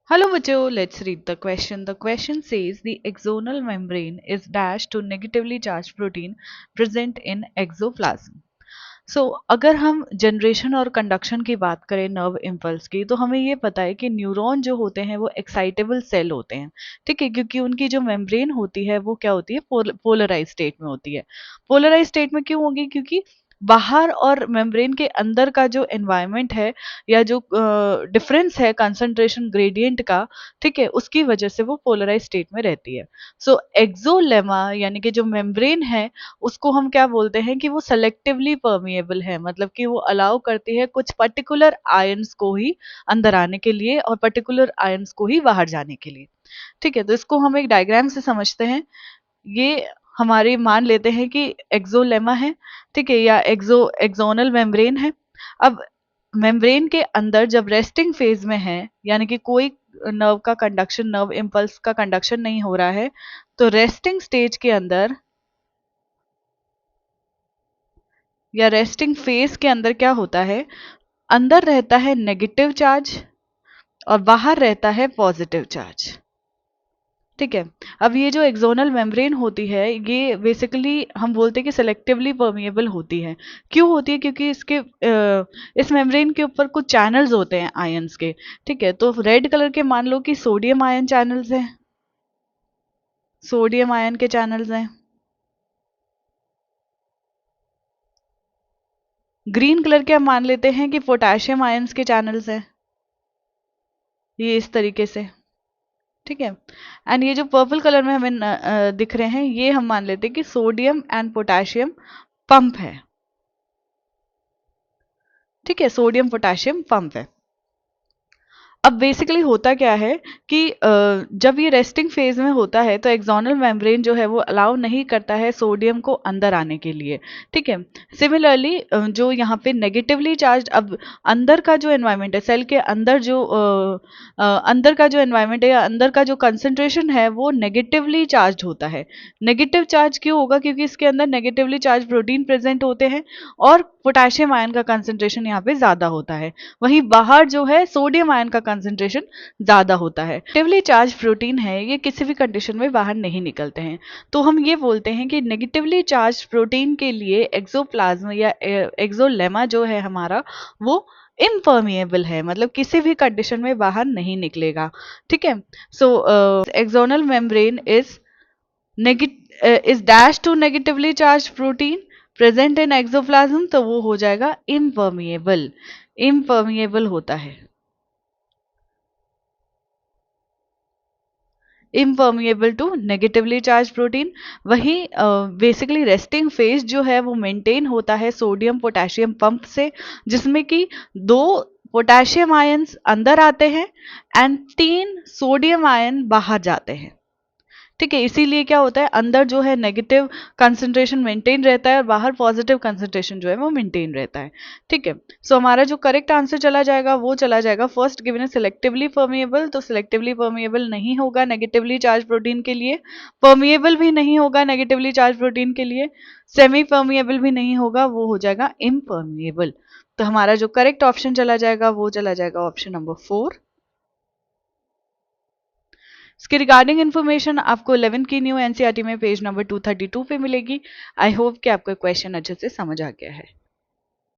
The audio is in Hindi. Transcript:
Hello Matteo, let's read the question. The question says the axonal membrane is dashed to negatively charged protein present in exoplasm. अगर हम जनरेशन और कंडक्शन की बात करें नर्व इम्पल्स की, तो हमें ये पता है कि न्यूरॉन जो होते हैं वो एक्साइटेबल सेल होते हैं, ठीक है, क्योंकि उनकी जो मेम्ब्रेन होती है वो क्या होती है, पोलराइज स्टेट में होती है। पोलराइज स्टेट में क्यों होगी? क्योंकि बाहर और मेम्ब्रेन के अंदर का जो एनवायरनमेंट है या जो डिफरेंस है कंसंट्रेशन ग्रेडियंट का, ठीक है, उसकी वजह से वो पोलराइज स्टेट में रहती है। एक्सोलेमा यानी कि जो मेम्ब्रेन है उसको हम क्या बोलते हैं कि वो सेलेक्टिवली परमिएबल है, मतलब कि वो अलाउ करती है कुछ पर्टिकुलर आयंस को ही अंदर आने के लिए और पर्टिकुलर आयंस को ही बाहर जाने के लिए। ठीक है, तो इसको हम एक डायग्राम से समझते हैं। ये हमारे मान लेते हैं कि एक्सोलेमा है, ठीक है, या एक्सोनल मेम्ब्रेन है। अब मेम्ब्रेन के अंदर जब रेस्टिंग फेज में है, यानी कि कोई नर्व का कंडक्शन, नर्व इम्पल्स का कंडक्शन नहीं हो रहा है, तो रेस्टिंग स्टेज के अंदर या रेस्टिंग फेज के अंदर क्या होता है, अंदर रहता है नेगेटिव चार्ज और बाहर रहता है पॉजिटिव चार्ज। ठीक है, अब ये जो एक्सोनल मेम्ब्रेन होती है ये बेसिकली हम बोलते हैं कि सेलेक्टिवली परमिएबल होती है। क्यों होती है? क्योंकि इस मेम्ब्रेन के ऊपर कुछ चैनल्स होते हैं आयंस के। ठीक है, तो रेड कलर के मान लो कि सोडियम आयन चैनल्स हैं, सोडियम आयन के चैनल्स हैं। ग्रीन कलर के हम मान लेते हैं कि पोटेशियम आयंस के चैनल्स हैं, ये इस तरीके से। ठीक है, एंड ये जो पर्पल कलर में हमें दिख रहे हैं, ये हम मान लेते हैं कि सोडियम एंड पोटेशियम पंप है। ठीक है, सोडियम पोटेशियम पंप है। अब बेसिकली होता क्या है कि जब ये रेस्टिंग फेज में होता है तो एक्सोनल मेम्ब्रेन जो है वो अलाउ नहीं करता है सोडियम को अंदर आने के लिए। ठीक है, सिमिलरली जो यहाँ पे नेगेटिवली चार्ज, अब अंदर का जो एनवायरनमेंट है, सेल के अंदर जो अंदर का जो एनवायरनमेंट है या अंदर का जो कंसंट्रेशन है वो नेगेटिवली चार्ज होता है। नेगेटिव चार्ज क्यों होगा? क्योंकि इसके अंदर नेगेटिवली चार्ज प्रोटीन प्रेजेंट होते हैं और पोटेशियम आयन का कंसंट्रेशन यहाँ पे ज्यादा होता है। वहीं बाहर जो है सोडियम आयन का कंसंट्रेशन ज्यादा होता है। नेगेटिवली चार्ज प्रोटीन है, ये किसी भी कंडीशन में बाहर नहीं निकलते हैं। तो हम ये बोलते हैं कि नेगेटिवली चार्ज प्रोटीन के लिए एक्सोप्लाज्म या एक्सोलेमा जो है हमारा, वो इम्पर्मिएबल है, मतलब किसी भी कंडीशन में बाहर नहीं निकलेगा। ठीक है, so axonal membrane is dash to negatively charge protein present in axoplasm, तो वो हो जाएगा इम्पर्मिएबल। इम्पर्मिएबल होता है, impermeable to negatively charge protein. वहीं बेसिकली रेस्टिंग फेज जो है वो मेंटेन होता है सोडियम पोटेशियम पंप से, जिसमें कि 2 पोटेशियम आयंस अंदर आते हैं एंड 3 सोडियम आयन बाहर जाते हैं। ठीक है, इसीलिए क्या होता है, अंदर जो है नेगेटिव कंसंट्रेशन मेंटेन रहता है और बाहर पॉजिटिव कंसंट्रेशन जो है वो मेंटेन रहता है। ठीक है, सो हमारा जो करेक्ट आंसर चला जाएगा वो चला जाएगा फर्स्ट गिवन है सिलेक्टिवली परमिएबल। तो सिलेक्टिवली परमिएबल नहीं होगा नेगेटिवली चार्ज प्रोटीन के लिए, परमिएबल भी नहीं होगा नेगेटिवली चार्ज प्रोटीन के लिए, सेमी परमिएबल भी नहीं होगा, वो हो जाएगा इम्परमिएबल। तो हमारा जो करेक्ट ऑप्शन चला जाएगा वो चला जाएगा ऑप्शन नंबर 4। इसके रिगार्डिंग इन्फॉर्मेशन आपको 11 की न्यू एनसीईआरटी में पेज नंबर 232 पे मिलेगी। आई होप कि आपको क्वेश्चन अच्छे से समझ आ गया है।